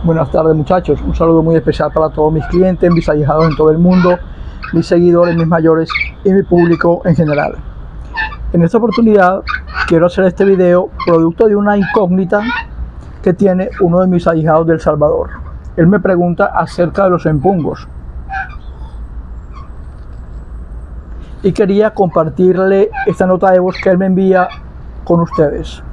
Buenas tardes, muchachos, un saludo muy especial para todos mis clientes, mis allegados en todo el mundo, mis seguidores, mis mayores y mi público en general. En esta oportunidad quiero hacer este video producto de una incógnita que tiene uno de mis allegados de El Salvador. Él me pregunta acerca de los empungos y quería compartirle esta nota de voz que él me envía con ustedes.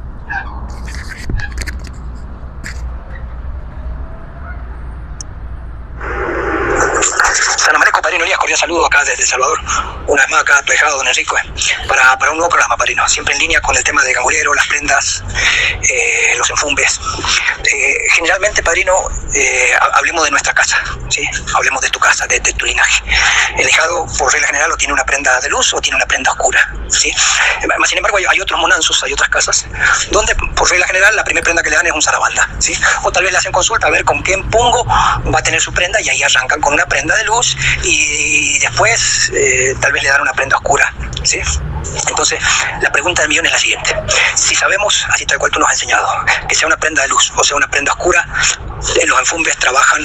Cordial saludo acá desde El Salvador, una vez más acá a tu ahijado don Enrico, para un nuevo programa, padrino, siempre en línea con el tema de gangulero, las prendas, los enfumbes. Generalmente, padrino, hablemos de nuestra casa, ¿sí? Hablemos de tu casa, de tu linaje. El ahijado, por regla general, o tiene una prenda de luz o tiene una prenda oscura, ¿sí? Sin embargo, hay otros monanzos, hay otras casas, donde por regla general la primera prenda que le dan es un zarabanda, ¿sí? O tal vez le hacen consulta a ver con qué empungo va a tener su prenda y ahí arrancan con una prenda de luz y después tal vez le dan una prenda oscura, ¿sí? Entonces, la pregunta del millón es la siguiente: si sabemos, así tal cual tú nos has enseñado, que sea una prenda de luz o sea una prenda oscura, los enfumbes trabajan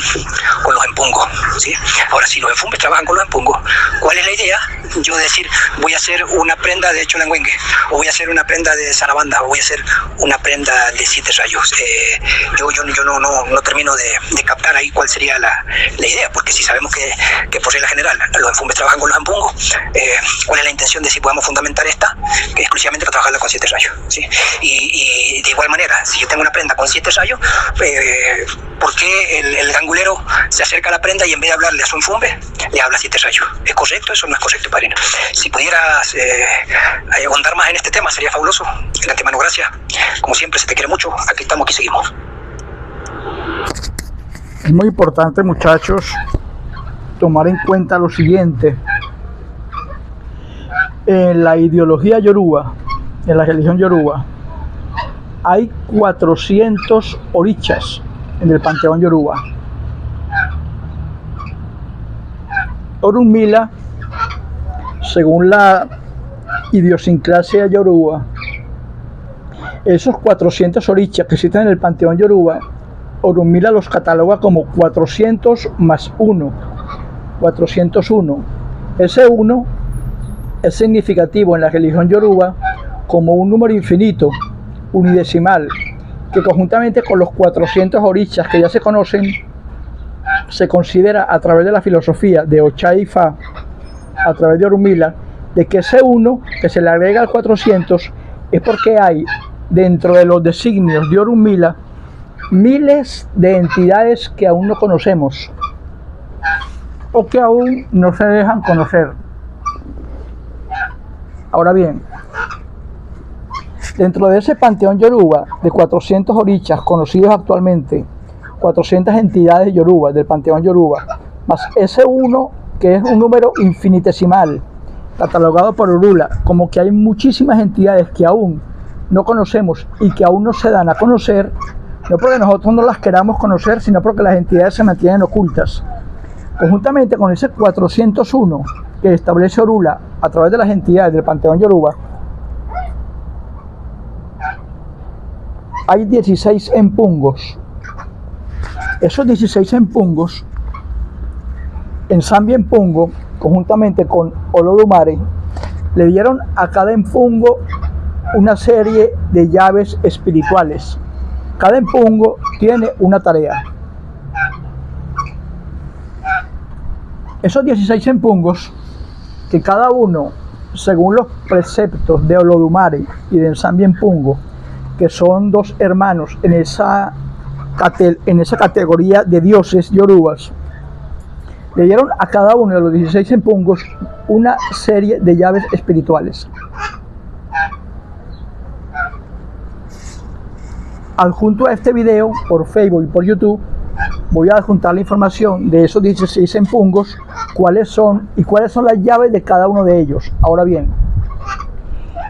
con los empungos, ¿sí? Ahora, si los enfumbes trabajan con los empungos, ¿cuál es la idea? Yo decir, voy a hacer una prenda de cholanguengue, o voy a hacer una prenda de zarabanda, o voy a hacer una prenda de 7 rayos. Yo no termino de captar ahí cuál sería la idea, porque si sabemos que por regla general los enfumbes trabajan con los empungos, ¿cuál es la intención de si podemos fundamentar esta, que exclusivamente para trabajarla con 7 rayos, ¿sí? Y de igual manera, si yo tengo una prenda con 7 rayos, ¿por qué el gangulero se acerca a la prenda y en vez de hablarle a su enfumbe, le habla 7 rayos? ¿Es correcto? Eso no es correcto, padrino. Si pudieras ahondar más en este tema, sería fabuloso. De antemano, gracias. Como siempre, se te quiere mucho. Aquí estamos, aquí seguimos. Es muy importante, muchachos, tomar en cuenta lo siguiente. En la ideología yoruba, en la religión yoruba, hay 400 orichas en el panteón yoruba. Orunmila, según la idiosincrasia yoruba, esos 400 orichas que existen en el panteón yoruba, Orunmila los cataloga como 400 más 1, 401. Ese 1 es significativo en la religión yoruba como un número infinito, unidecimal, que conjuntamente con los 400 orichas que ya se conocen, se considera a través de la filosofía de Ocha Ifa, a través de Orunmila, de que ese 1 que se le agrega al 400 es porque hay dentro de los designios de Orunmila miles de entidades que aún no conocemos o que aún no se dejan conocer. Ahora bien, dentro de ese panteón yoruba de 400 orichas conocidos actualmente, 400 entidades yoruba del panteón yoruba, más ese 1 que es un número infinitesimal, catalogado por Orula, como que hay muchísimas entidades que aún no conocemos y que aún no se dan a conocer, no porque nosotros no las queramos conocer, sino porque las entidades se mantienen ocultas. Conjuntamente con ese 401 que establece Orula a través de las entidades del panteón yoruba, hay 16 empungos. Esos 16 empungos, en Nsambia Empungo, conjuntamente con Olodumare, le dieron a cada empungo una serie de llaves espirituales. Cada empungo tiene una tarea. Esos 16 empungos, que cada uno, según los preceptos de Olodumare y de Nsambia Empungo, que son dos hermanos en esa categoría de dioses yorubas, le dieron a cada uno de los 16 empungos una serie de llaves espirituales. Adjunto a este video por Facebook y por YouTube, voy a adjuntar la información de esos 16 empungos, cuáles son las llaves de cada uno de ellos. Ahora bien,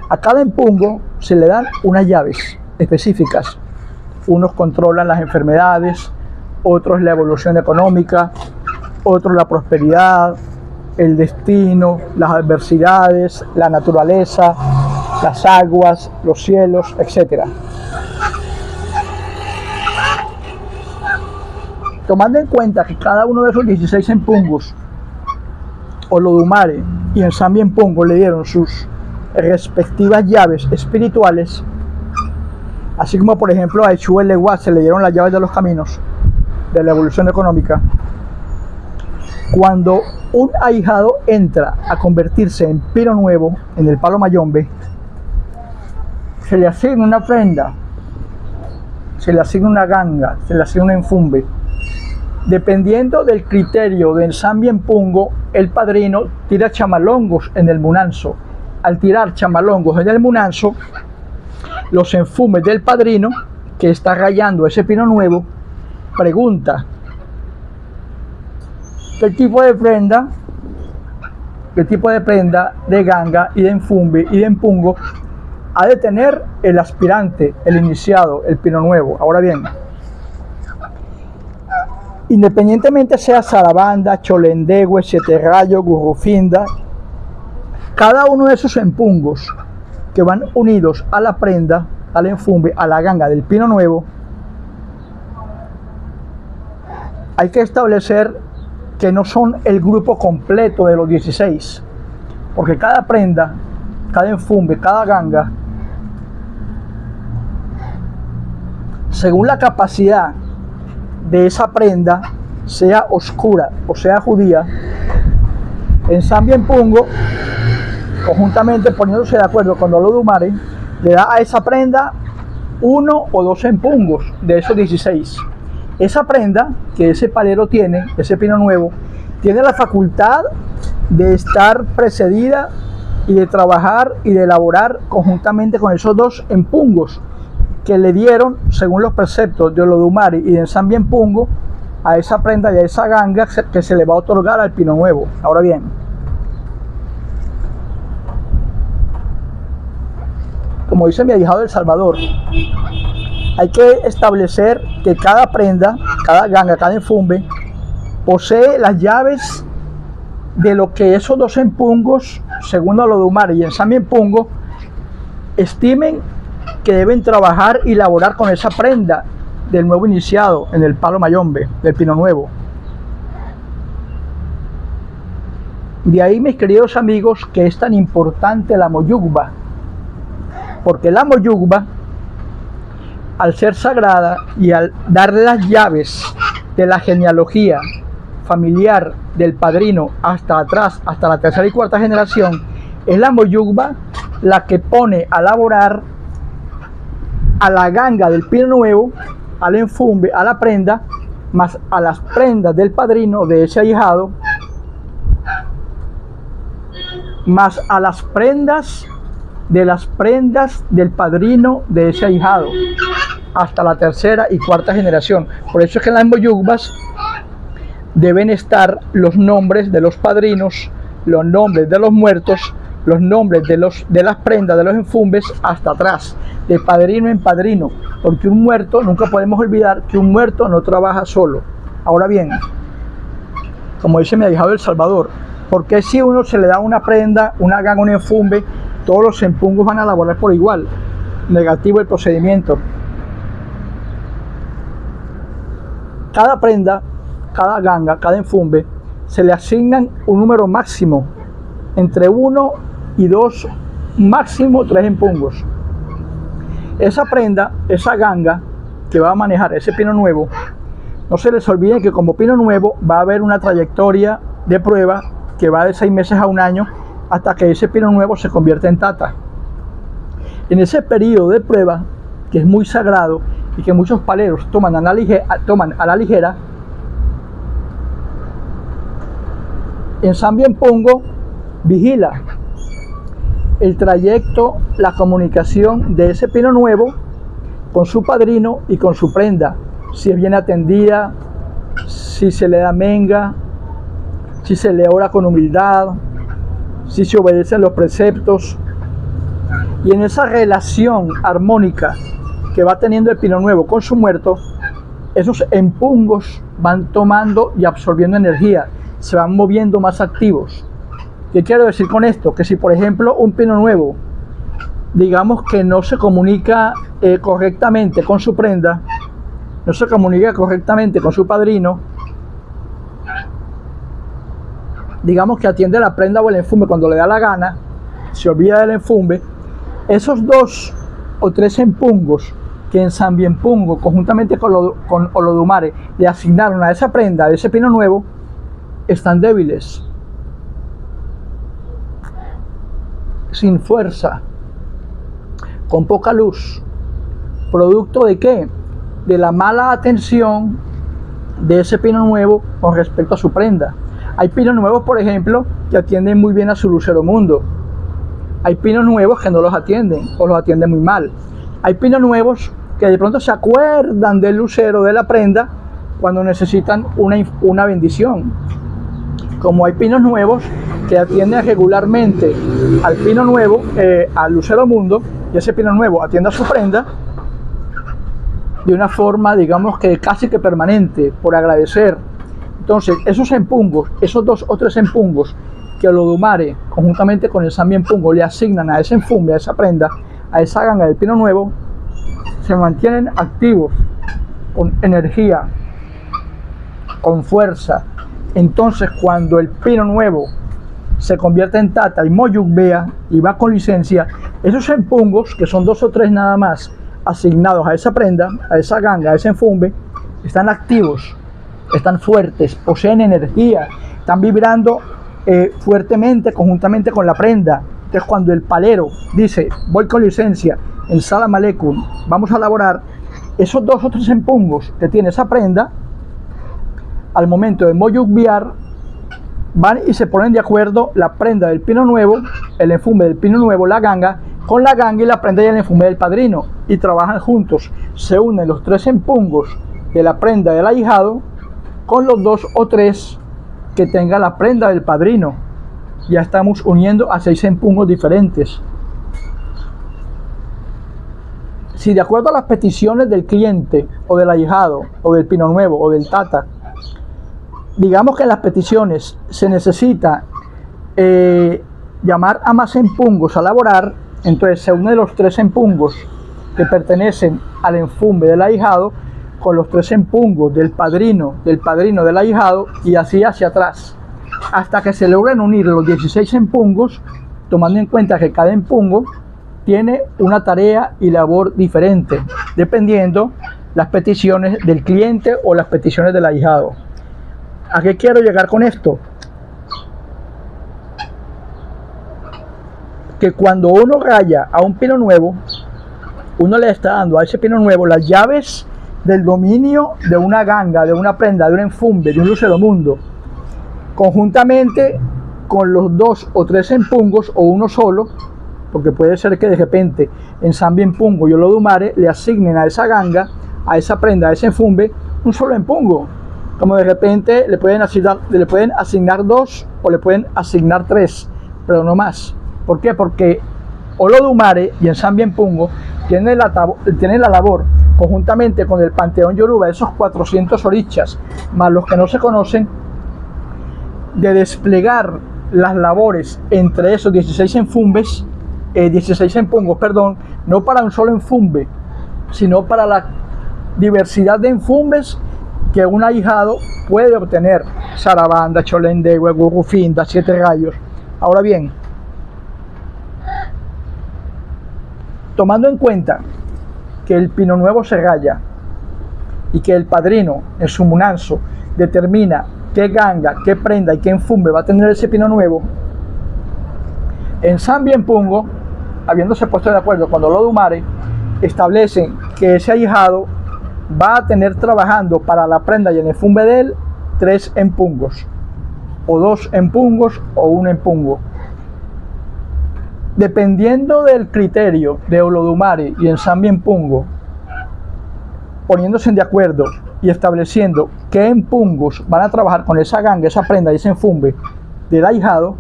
a cada empungo se le dan unas llaves específicas. Unos controlan las enfermedades, otros la evolución económica, otros la prosperidad, el destino, las adversidades, la naturaleza, las aguas, los cielos, etc. Tomando en cuenta que cada uno de esos 16 empungos, Olodumare y Ensambi Empungo le dieron sus respectivas llaves espirituales, así como por ejemplo a Echu Eleguá se le dieron las llaves de los caminos de la evolución económica. Cuando un ahijado entra a convertirse en pino nuevo en el palo mayombe, se le asigna una prenda, se le asigna una ganga, se le asigna un enfumbe. Dependiendo del criterio del Ensambi Empungo, el padrino tira chamalongos en el munanzo. Al tirar chamalongos en el munanzo, los enfumes del padrino, que está rayando ese pino nuevo, pregunta qué tipo de prenda de ganga y de enfumbe y de empungo ha de tener el aspirante, el iniciado, el pino nuevo. Ahora bien, independientemente sea Sarabanda, Cholendegüe, Siete Rayos, Gurrufinda, cada uno de esos empungos que van unidos a la prenda, al enfumbe, a la ganga del pino nuevo, hay que establecer que no son el grupo completo de los 16, porque cada prenda, cada enfumbe, cada ganga, según la capacidad de esa prenda, sea oscura o sea judía, Ensambi Empungo, conjuntamente poniéndose de acuerdo con Olodumare, le da a esa prenda 1 o 2 empungos de esos 16. Esa prenda que ese palero tiene, ese pino nuevo, tiene la facultad de estar precedida y de trabajar y de elaborar conjuntamente con esos 2 empungos que le dieron, según los preceptos de Olodumare y de Ensambi Empungo, a esa prenda y a esa ganga que se le va a otorgar al pino nuevo. Ahora bien, como dice mi ahijado del Salvador, hay que establecer que cada prenda, cada ganga, cada enfumbe posee las llaves de lo que esos 2 empungos, según Olodumare y Ensambi Empungo, estimen que deben trabajar y elaborar con esa prenda del nuevo iniciado en el palo mayombe, del pino nuevo. De ahí, mis queridos amigos, que es tan importante la moyugba, porque la moyugba, al ser sagrada y al darle las llaves de la genealogía familiar del padrino hasta atrás, hasta la 3ª y 4ª generación, es la moyugba la que pone a elaborar a la ganga del pino nuevo, al enfumbe, a la prenda, más a las prendas del padrino de ese ahijado, más a las prendas del padrino de ese ahijado, hasta la 3ª y 4ª generación. Por eso es que en las moyugbas deben estar los nombres de los padrinos, los nombres de los muertos, los nombres de las prendas, de los enfumbes, hasta atrás, de padrino en padrino, porque un muerto, nunca podemos olvidar que un muerto no trabaja solo. Ahora bien, como dice mi ahijado del Salvador, porque si uno se le da una prenda, una ganga, un enfumbe, todos los empungos van a elaborar por igual? Negativo el procedimiento. Cada prenda, cada ganga, cada enfumbe, se le asignan un número máximo, entre 1 y 2, máximo 3 empungos. Esa prenda, esa ganga que va a manejar ese pino nuevo, no se les olvide que como pino nuevo va a haber una trayectoria de prueba que va de 6 meses a 1 año hasta que ese pino nuevo se convierta en tata. En ese periodo de prueba, que es muy sagrado y que muchos paleros toman a la ligera, Ensambi Empungo vigila el trayecto, la comunicación de ese pino nuevo con su padrino y con su prenda, si es bien atendida, si se le da menga, si se le ora con humildad, si se obedecen los preceptos. Y en esa relación armónica que va teniendo el pino nuevo con su muerto, esos empungos van tomando y absorbiendo energía, se van moviendo más activos. ¿Qué quiero decir con esto? Que si por ejemplo un pino nuevo, digamos que no se comunica correctamente con su prenda, no se comunica correctamente con su padrino, digamos que atiende la prenda o el enfume cuando le da la gana, se olvida del enfume, esos 2 o 3 empungos que en San Bienpungo, conjuntamente con Olodumare, le asignaron a esa prenda, a ese pino nuevo, están débiles, sin fuerza, con poca luz. ¿Producto de qué? De la mala atención de ese pino nuevo con respecto a su prenda. Hay pinos nuevos, por ejemplo, que atienden muy bien a su lucero mundo. Hay pinos nuevos que no los atienden o los atienden muy mal. Hay pinos nuevos que de pronto se acuerdan del lucero de la prenda cuando necesitan una bendición. Como hay pinos nuevos que atienden regularmente al pino nuevo, al lucero mundo, y ese pino nuevo atiende a su prenda de una forma, digamos que casi que permanente, por agradecer. Entonces, esos empungos, esos 2 o 3 empungos que Olodumare, conjuntamente con el San Bienpungo, le asignan a ese enfume, a esa prenda, a esa ganga del pino nuevo, se mantienen activos, con energía, con fuerza. Entonces, cuando el pino nuevo se convierte en tata y moyugbea y va con licencia, esos empungos, que son 2 o 3 nada más, asignados a esa prenda, a esa ganga, a ese enfume, están activos, están fuertes, poseen energía, están vibrando fuertemente conjuntamente con la prenda. Entonces, cuando el palero dice voy con licencia, en Salam Aleikum, vamos a elaborar, esos 2 o 3 empungos que tiene esa prenda, al momento de moyugbear, van y se ponen de acuerdo la prenda del pino nuevo, el enfume del pino nuevo, la ganga, con la ganga y la prenda y el enfume del padrino, y trabajan juntos. Se unen los 3 empungos de la prenda del ahijado con los 2 o 3 que tenga la prenda del padrino. Ya estamos uniendo a 6 empungos diferentes. Si de acuerdo a las peticiones del cliente o del ahijado o del pino nuevo o del tata, digamos que en las peticiones se necesita llamar a más empungos a elaborar, entonces se unen los 3 empungos que pertenecen al enfume del ahijado con los 3 empungos del padrino del ahijado, y así hacia atrás, hasta que se logren unir los 16 empungos, tomando en cuenta que cada empungo tiene una tarea y labor diferente, dependiendo las peticiones del cliente o las peticiones del ahijado. ¿A qué quiero llegar con esto? Que cuando uno raya a un pino nuevo, uno le está dando a ese pino nuevo las llaves del dominio de una ganga, de una prenda, de un enfume, de un lucero mundo, conjuntamente con los 2 o 3 empungos o uno solo, porque puede ser que de repente en San Bienpungo y Olodumare le asignen a esa ganga, a esa prenda, a ese enfume, un solo empungo. Como de repente le pueden asignar 2 o le pueden asignar 3, pero no más. ¿Por qué? Porque Olodumare y en San Bienpungo tienen la labor, conjuntamente con el Panteón Yoruba, esos 400 orichas, más los que no se conocen, de desplegar las labores entre esos 16 empungos, no para un solo enfume, sino para la diversidad de enfumes que un ahijado puede obtener: Sarabanda, Cholendehue, Gurrufinda, 7 gallos. Ahora bien, tomando en cuenta que el pino nuevo se raya y que el padrino en su munanzo determina qué ganga, qué prenda y qué enfume va a tener ese pino nuevo, en San Bienpungo, habiéndose puesto de acuerdo con Olodumare, establecen que ese ahijado va a tener trabajando para la prenda y el enfume de él 3 empungos, o 2 empungos o 1 empungo. Dependiendo del criterio de Olodumare y en San Bienpungo, poniéndose de acuerdo y estableciendo qué empungos van a trabajar con esa ganga, esa prenda y ese enfume del ahijado,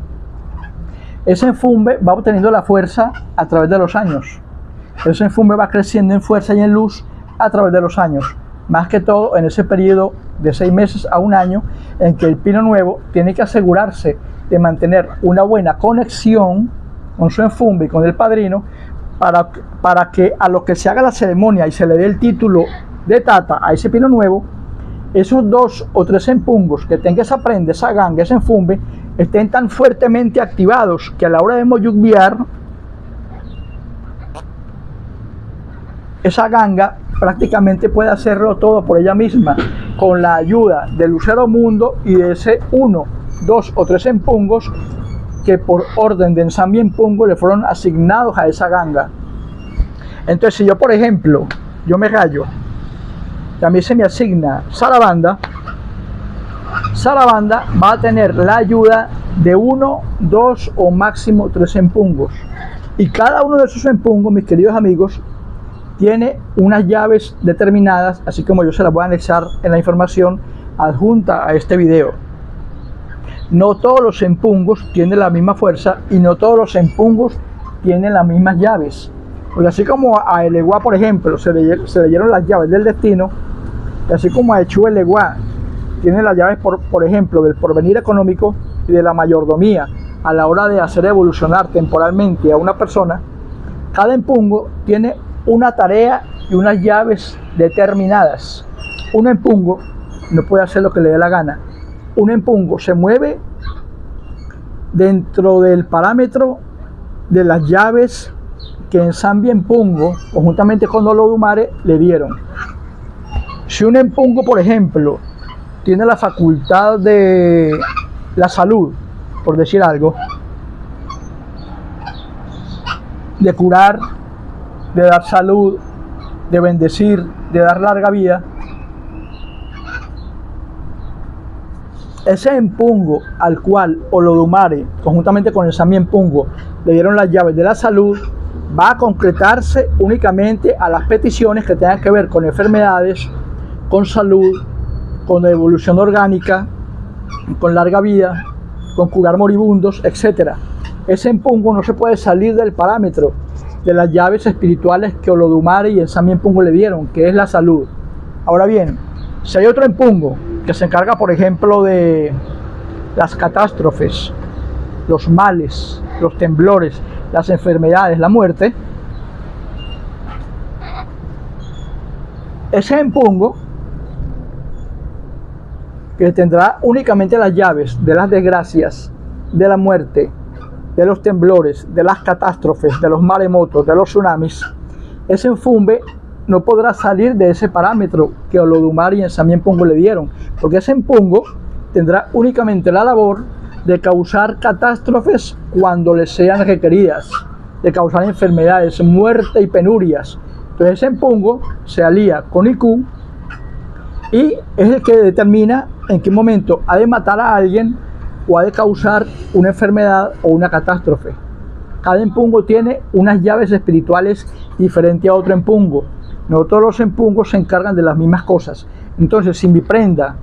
ese enfume va obteniendo la fuerza a través de los años. Ese enfume va creciendo en fuerza y en luz a través de los años, más que todo en ese periodo de 6 meses a 1 año, en que el pino nuevo tiene que asegurarse de mantener una buena conexión con su enfume y con el padrino, para que a lo que se haga la ceremonia y se le dé el título de tata a ese pino nuevo, esos 2 o 3 empungos que tenga esa prenda, esa ganga, ese enfumbe, estén tan fuertemente activados que a la hora de moyugbear, esa ganga prácticamente puede hacerlo todo por ella misma, con la ayuda del lucero mundo y de ese 1, 2 o 3 empungos que por orden de Nsami Empungo le fueron asignados a esa ganga. Entonces, si yo, por ejemplo, yo me rayo, y a mí se me asigna Sarabanda va a tener la ayuda de 1, 2 o máximo 3 empungos. Y cada uno de esos empungos, mis queridos amigos, tiene unas llaves determinadas, así como yo se las voy a anexar en la información adjunta a este video. No todos los empungos tienen la misma fuerza y no todos los empungos tienen las mismas llaves. Porque así como a Eleguá, por ejemplo, se le dieron las llaves del destino, y así como a Echu Eleguá tiene las llaves, por ejemplo, del porvenir económico y de la mayordomía a la hora de hacer evolucionar temporalmente a una persona, cada empungo tiene una tarea y unas llaves determinadas. Un empungo no puede hacer lo que le dé la gana. Un empungo se mueve dentro del parámetro de las llaves que en Nsami Empungo, conjuntamente con Olodumare, le dieron. Si un empungo, por ejemplo, tiene la facultad de la salud, por decir algo, de curar, de dar salud, de bendecir, de dar larga vida, ese empungo al cual Olodumare, conjuntamente con el Nsami Empungo, le dieron las llaves de la salud, va a concretarse únicamente a las peticiones que tengan que ver con enfermedades, con salud, con evolución orgánica, con larga vida, con curar moribundos, etc. Ese empungo no se puede salir del parámetro de las llaves espirituales que Olodumare y el Nsami Empungo le dieron, que es la salud. Ahora bien, si hay otro empungo que se encarga, por ejemplo, de las catástrofes, los males, los temblores, las enfermedades, la muerte, ese empungo, que tendrá únicamente las llaves de las desgracias, de la muerte, de los temblores, de las catástrofes, de los maremotos, de los tsunamis, ese enfumbe no podrá salir de ese parámetro que Olodumare y Nsami Empungo le dieron, porque ese empungo tendrá únicamente la labor de causar catástrofes cuando les sean requeridas, de causar enfermedades, muerte y penurias. Entonces ese empungo se alía con Iku y es el que determina en qué momento ha de matar a alguien o ha de causar una enfermedad o una catástrofe. Cada empungo tiene unas llaves espirituales diferentes a otro empungo. No todos los empungos se encargan de las mismas cosas. Entonces, si mi prenda,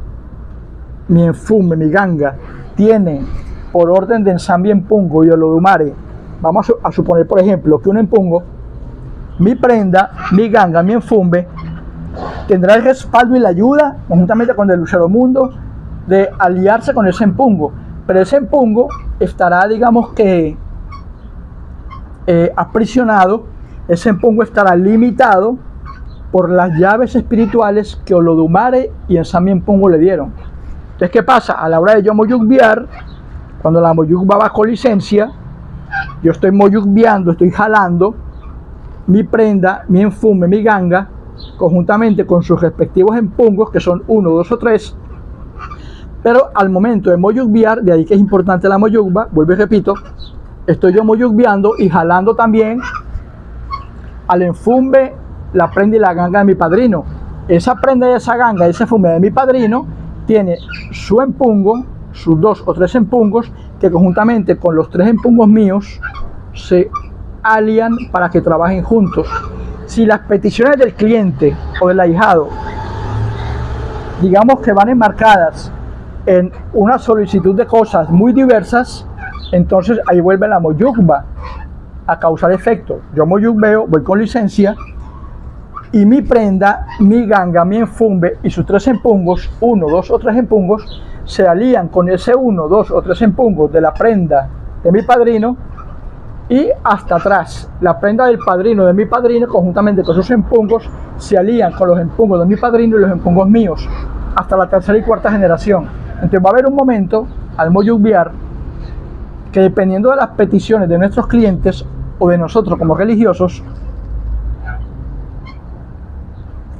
mi enfume, mi ganga, tiene por orden de Nsami Empungo y Olodumare, vamos a suponer, por ejemplo, que un empungo, mi prenda, mi ganga, mi enfume, tendrá el respaldo y la ayuda, conjuntamente con el lucero mundo, de aliarse con ese empungo. Pero ese empungo estará, digamos que, aprisionado, ese empungo estará limitado por las llaves espirituales que Olodumare y Nsami Empungo le dieron. Entonces, ¿qué pasa? A la hora de yo moyugbear, cuando la moyugba va con licencia, yo estoy moyugbeando, estoy jalando mi prenda, mi enfume, mi ganga, conjuntamente con sus respectivos empungos, que son 1, 2 o 3. Pero al momento de moyugbear, de ahí que es importante la moyugba, vuelvo y repito, estoy yo moyugbeando y jalando también al enfume, la prenda y la ganga de mi padrino. Esa prenda y esa ganga, ese enfume de mi padrino, tiene su empungo, sus 2 o 3 empungos, que conjuntamente con los 3 empungos míos se alian para que trabajen juntos. Si las peticiones del cliente o del ahijado, digamos que van enmarcadas en una solicitud de cosas muy diversas, entonces ahí vuelve la moyugba a causar efecto. Yo moyugbeo, voy con licencia, y mi prenda, mi ganga, mi enfume y sus 3 empungos, 1, 2 o 3 empungos, se alían con ese 1, 2 o 3 empungos de la prenda de mi padrino y hasta atrás. La prenda del padrino de mi padrino, conjuntamente con sus empungos, se alían con los empungos de mi padrino y los empungos míos, hasta la tercera y cuarta generación. Entonces va a haber un momento al moyugbiar que, dependiendo de las peticiones de nuestros clientes o de nosotros como religiosos,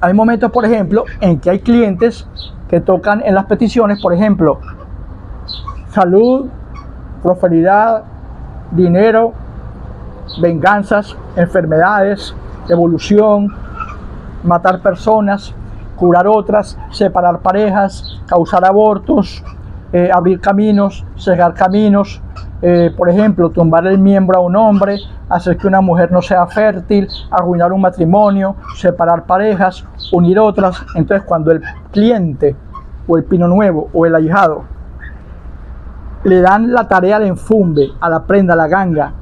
hay momentos, por ejemplo, en que hay clientes que tocan en las peticiones, por ejemplo, salud, prosperidad, dinero, venganzas, enfermedades, evolución, matar personas, curar otras, separar parejas, causar abortos, abrir caminos, cegar caminos, por ejemplo, tumbar el miembro a un hombre, hacer que una mujer no sea fértil, arruinar un matrimonio, separar parejas, unir otras. Entonces, cuando el cliente o el pino nuevo o el ahijado le dan la tarea de enfumbe a la prenda, a la ganga,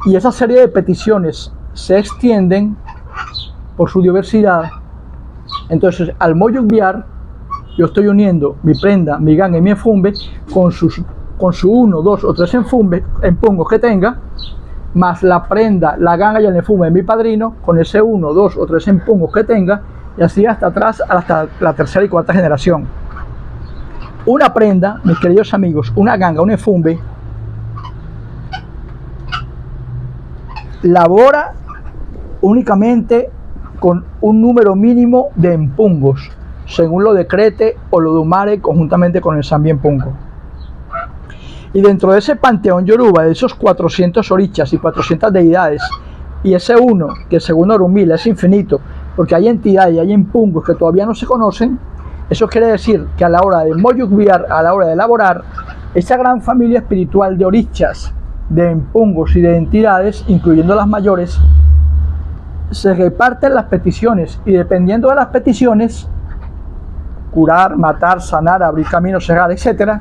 y esa serie de peticiones se extienden por su diversidad, entonces al moyugbiar yo estoy uniendo mi prenda, mi ganga y mi enfumbe con su 1, 2 o 3 empungos que tenga, más la prenda, la ganga y el enfumbe de mi padrino con ese 1, 2 o 3 empungos que tenga, y así hasta atrás, hasta la tercera y cuarta generación. Una prenda, mis queridos amigos, una ganga, un enfumbe, labora únicamente con un número mínimo de empungos, según lo decrete o lo dumare conjuntamente con el Sambi Empungo. Y dentro de ese panteón yoruba, de esos 400 orichas y 400 deidades, y ese uno, que según Orunmila es infinito, porque hay entidades y hay empungos que todavía no se conocen, eso quiere decir que a la hora de moyugbiar, a la hora de elaborar, esa gran familia espiritual de orichas, de empungos y de entidades, incluyendo las mayores, se reparten las peticiones, y dependiendo de las peticiones, curar, matar, sanar, abrir caminos, cegar, etc.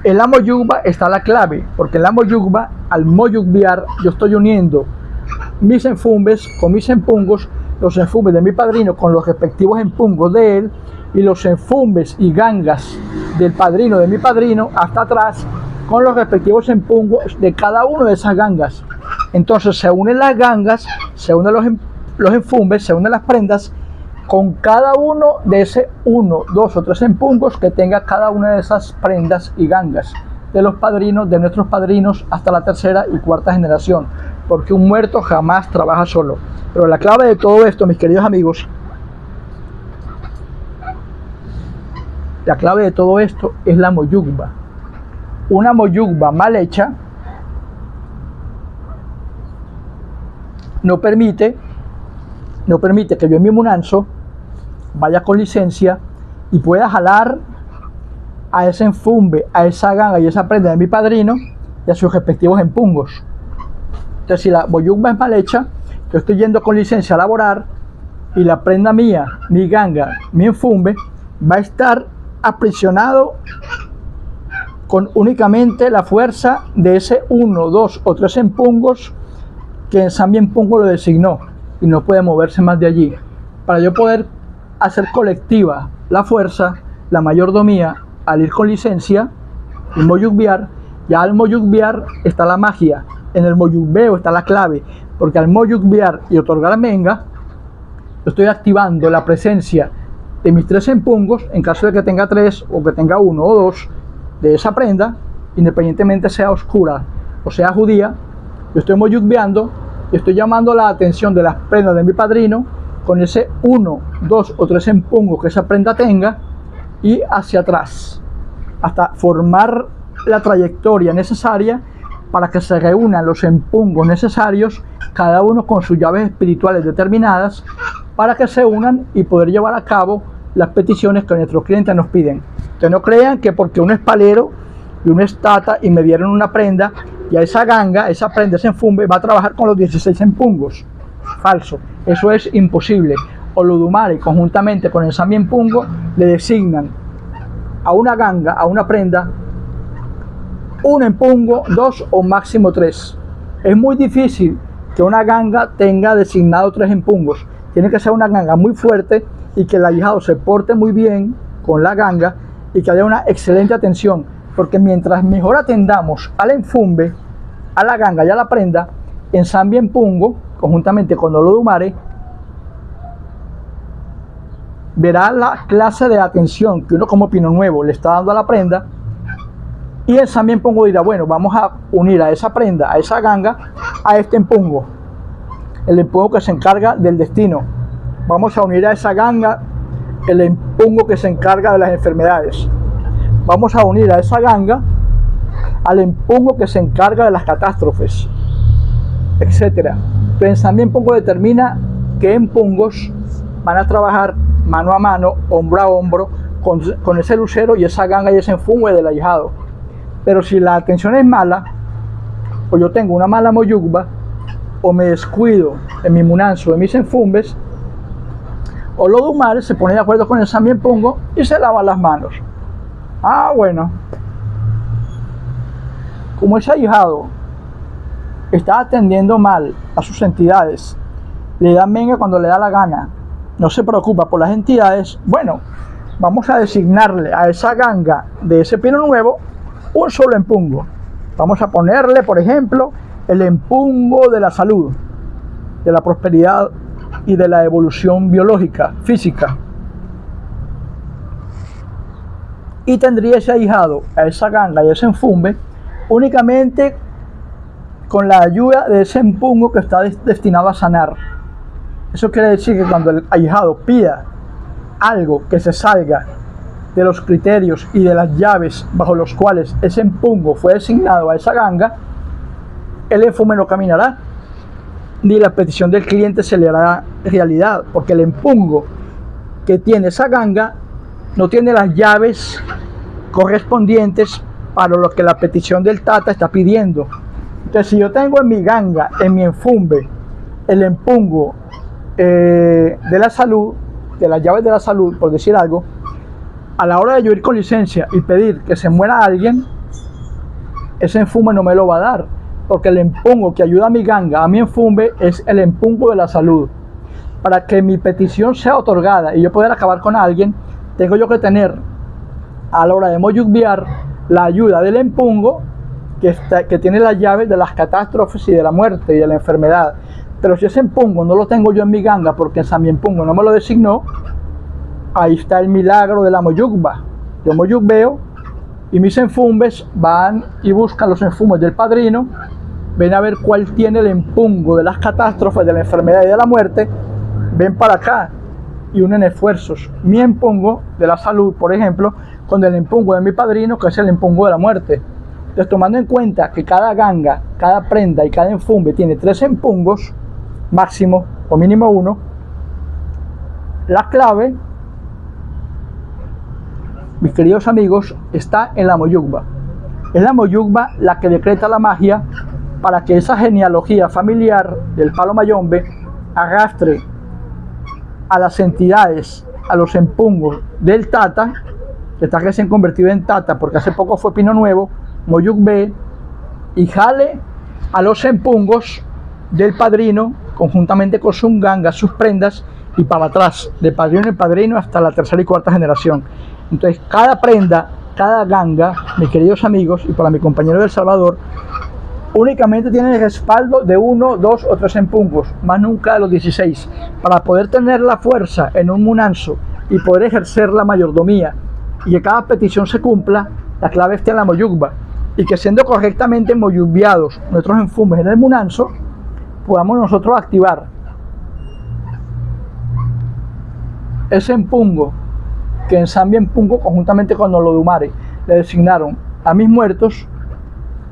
En la moyugba está la clave, porque en la moyugba, al moyugbiar, yo estoy uniendo mis enfumbes con mis empungos, los enfumbes de mi padrino con los respectivos empungos de él, y los enfumbes y gangas del padrino de mi padrino hasta atrás con los respectivos empungos de cada uno de esas gangas. Entonces se unen las gangas, se unen los enfumbes, se unen las prendas con cada uno de ese 1, 2 o 3 empungos que tenga cada una de esas prendas y gangas de los padrinos, de nuestros padrinos, hasta la tercera y cuarta generación, porque un muerto jamás trabaja solo. Pero la clave de todo esto, mis queridos amigos, la clave de todo esto es la moyugba. Una moyugba mal hecha no permite que yo en mi munanzo vaya con licencia y pueda jalar a ese enfumbe, a esa ganga y esa prenda de mi padrino y a sus respectivos empungos. Entonces, si la moyugba es mal hecha, yo estoy yendo con licencia a laborar, y la prenda mía, mi ganga, mi enfumbe, va a estar aprisionado con únicamente la fuerza de ese 1, 2 o 3 empungos que en Sambi Empungo lo designó, y no puede moverse más de allí. Para yo poder hacer colectiva la fuerza, la mayordomía, al ir con licencia y moyugbiar, ya al moyugbiar está la magia, en el moyugbeo está la clave, porque al moyugbiar y otorgar menga, yo estoy activando la presencia de mis 3 empungos, en caso de que tenga 3 o que tenga 1 o 2 de esa prenda, independientemente sea oscura o sea judía. Yo estoy moyugbeando y estoy llamando la atención de las prendas de mi padrino con ese 1, 2 o 3 empungos que esa prenda tenga, y hacia atrás hasta formar la trayectoria necesaria para que se reúnan los empungos necesarios, cada uno con sus llaves espirituales determinadas, para que se unan y poder llevar a cabo las peticiones que nuestros clientes nos piden. Entonces no crean que porque uno es palero y uno es tata y me dieron una prenda, y a esa ganga, esa prenda, ese enfumbe va a trabajar con los 16 empungos. Falso, eso es imposible. Olodumare, conjuntamente con el Sambi Empungo, le designan a una ganga, a una prenda, un empungo, 2 o máximo 3. Es muy difícil que una ganga tenga designado 3 empungos. Tiene que ser una ganga muy fuerte y que el ahijado se porte muy bien con la ganga y que haya una excelente atención, porque mientras mejor atendamos al enfumbe, a la ganga y a la prenda, en Sambian Pungo, conjuntamente con Olodumare, verá la clase de atención que uno como Pino Nuevo le está dando a la prenda, y el Sambian Pungo dirá, bueno, vamos a unir a esa prenda, a esa ganga, a este empungo, el empungo que se encarga del destino. Vamos a unir a esa ganga el empungo que se encarga de las enfermedades. Vamos a unir a esa ganga al empungo que se encarga de las catástrofes, etc. Pero Sambian Pungo determina qué empungos van a trabajar mano a mano, hombro a hombro, con ese lucero y esa ganga y ese enfungue del ahijado. Pero si la atención es mala, o yo tengo una mala moyugba, o me descuido en mi munanzo, en mis enfumbes, Olodumare se pone de acuerdo con el Sambian Pungo y se lava las manos. Ah, bueno. Como ese ahijado está atendiendo mal a sus entidades, le da menga cuando le da la gana, no se preocupa por las entidades, bueno, vamos a designarle a esa ganga de ese Pino Nuevo un solo empungo. Vamos a ponerle, por ejemplo, el empungo de la salud, de la prosperidad y de la evolución biológica, física. Y tendría ese ahijado, a esa ganga y a ese enfumbe, únicamente con la ayuda de ese empungo que está destinado a sanar. Eso quiere decir que cuando el ahijado pida algo que se salga de los criterios y de las llaves bajo los cuales ese empungo fue designado a esa ganga, el enfume no caminará, ni la petición del cliente se le hará realidad, porque el empungo que tiene esa ganga no tiene las llaves correspondientes para lo que la petición del Tata está pidiendo. Entonces, si yo tengo en mi ganga, en mi enfumbe, el empungo de la salud, de las llaves de la salud, por decir algo, a la hora de yo ir con licencia y pedir que se muera alguien, ese enfume no me lo va a dar, porque el empungo que ayuda a mi ganga, a mi enfumbe, es el empungo de la salud. Para que mi petición sea otorgada y yo poder acabar con alguien, tengo yo que tener, a la hora de moyugbear, la ayuda del empungo que tiene las llaves de las catástrofes y de la muerte y de la enfermedad. Pero si ese empungo no lo tengo yo en mi ganga porque en Sambian Pungo no me lo designó, ahí está el milagro de la moyugba. Yo moyugbeo y mis enfumbes van y buscan los enfumbes del padrino, ven a ver cuál tiene el empungo de las catástrofes, de la enfermedad y de la muerte, ven para acá y unen esfuerzos. Mi empungo de la salud, por ejemplo, con el empungo de mi padrino, que es el empungo de la muerte. Entonces, tomando en cuenta que cada ganga, cada prenda y cada enfumbe tiene 3 empungos, máximo o mínimo 1, la clave, mis queridos amigos, está en la moyugba. Es la moyugba la que decreta la magia para que esa genealogía familiar del palo mayombe arrastre a las entidades, a los empungos del Tata, que está recién convertido en Tata porque hace poco fue Pino Nuevo, moyugbe, y jale a los empungos del padrino conjuntamente con sus gangas, sus prendas, y para atrás, de padrino en padrino hasta la 3ª y 4ª generación. Entonces, cada prenda, cada ganga, mis queridos amigos, y para mi compañero del Salvador, únicamente tiene el respaldo de 1, 2 o 3 empungos, más nunca de los 16. Para poder tener la fuerza en un munanzo y poder ejercer la mayordomía y que cada petición se cumpla, la clave está en la moyugba, y que siendo correctamente moyugbeados nuestros enfumbes en el munanzo, podamos nosotros activar ese empungo que en Sambian Pungo, conjuntamente con Olodumare, le designaron a mis muertos,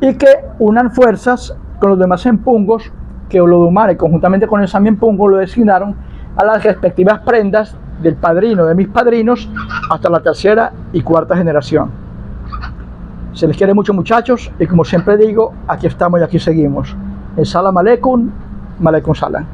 y que unan fuerzas con los demás empungos que Olodumare, conjuntamente con el Sambian Pungo, lo designaron a las respectivas prendas del padrino, de mis padrinos, hasta la 3ª y 4ª generación. Se les quiere mucho, muchachos, y como siempre digo, aquí estamos y aquí seguimos. Salam aleikum, Salam.